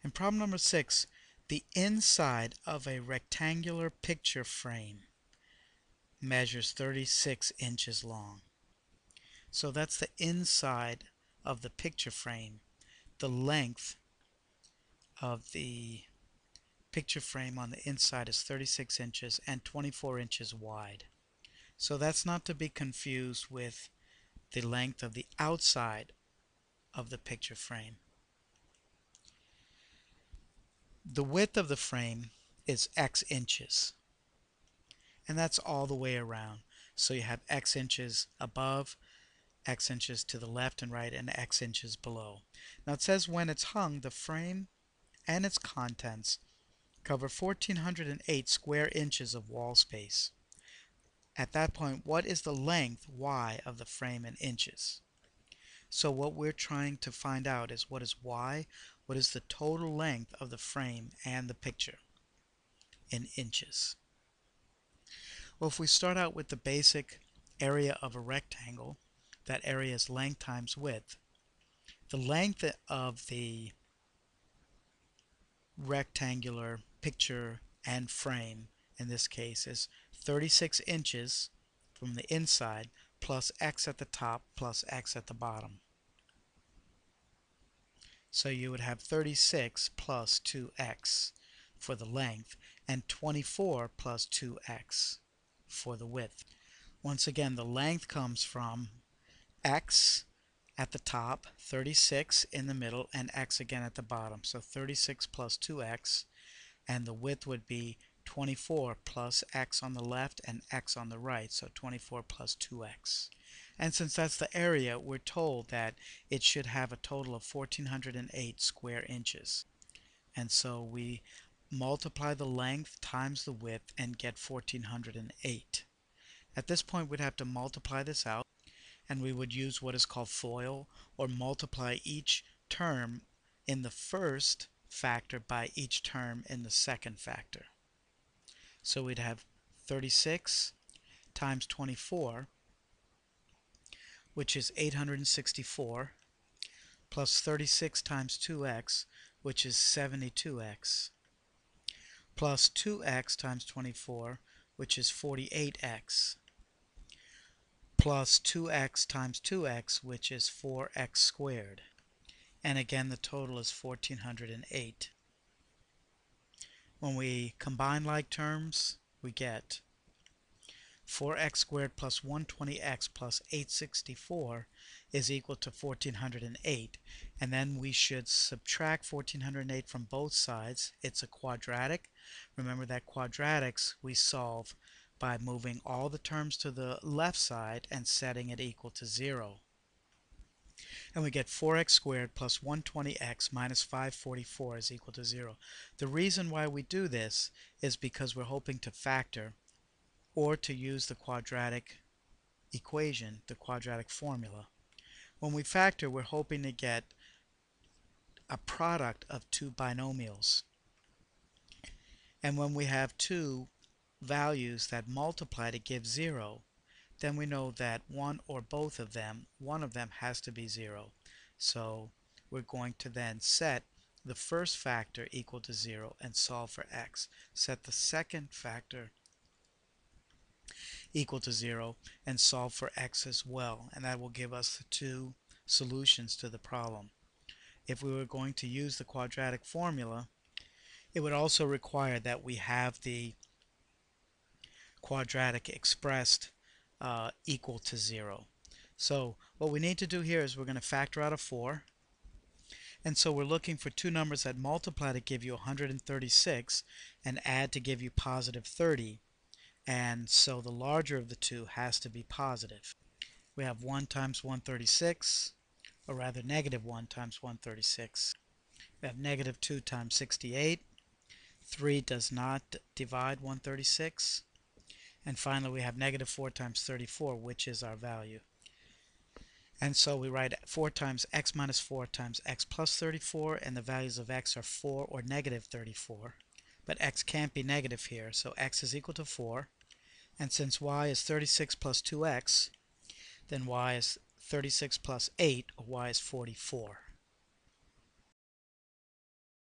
In problem number 6, the inside of a rectangular picture frame measures 36 inches long. So that's the inside of the picture frame. The length of the picture frame on the inside is 36 inches and 24 inches wide. So that's not to be confused with the length of the outside of the picture frame. The width of the frame is X inches, and that's all the way around. So you have X inches above, X inches to the left and right, and X inches below. Now it says when it's hung, the frame and its contents cover 1,408 square inches of wall space. At that point, what is the length Y of the frame in inches? So what we're trying to find out is what is Y, what is the total length of the frame and the picture in inches. Well, if we start out with the basic area of a rectangle, that area is length times width. The length of the rectangular picture and frame in this case is 36 inches from the inside plus X at the top plus X at the bottom. So you would have 36 plus 2x for the length and 24 plus 2x for the width. Once again, the length comes from x at the top, 36 in the middle, and x again at the bottom. So 36 plus 2x, and the width would be 24 plus x on the left and x on the right, so 24 plus 2x. And since that's the area, we're told that it should have a total of 1,408 square inches. And so we multiply the length times the width and get 1,408. At this point, we'd have to multiply this out, and we would use what is called FOIL, or multiply each term in the first factor by each term in the second factor. So we'd have 36 times 24, which is 864, plus 36 times 2x, which is 72x, plus 2x times 24, which is 48x, plus 2x times 2x, which is 4x squared. And again, the total is 1,408. When we combine like terms, we get 4x squared plus 120x plus 864 is equal to 1,408. And then we should subtract 1,408 from both sides. It's a quadratic. Remember that quadratics we solve by moving all the terms to the left side and setting it equal to 0. And we get 4x squared plus 120x minus 544 is equal to 0. The reason why we do this is because we're hoping to factor or to use the quadratic equation, the quadratic formula. When we factor, we're hoping to get a product of two binomials. And when we have two values that multiply to give 0, then we know that one of them has to be 0. So we're going to then set the first factor equal to 0 and solve for x. Set the second factor equal to 0 and solve for x as well, and that will give us the two solutions to the problem. If we were going to use the quadratic formula, it would also require that we have the quadratic expressed equal to 0. So what we need to do here is we're going to factor out a 4, and so we're looking for two numbers that multiply to give you 136 and add to give you positive 30. And so the larger of the two has to be positive. We have 1 times 136, or rather negative 1 times 136. We have negative 2 times 68. 3 does not divide 136. And finally we have negative 4 times 34, which is our value. And so we write 4 times x minus 4 times x plus 34, and the values of x are 4 or negative 34. But x can't be negative here, so x is equal to 4. And since y is 36 plus 2x, then y is 36 plus 8, or y is 44.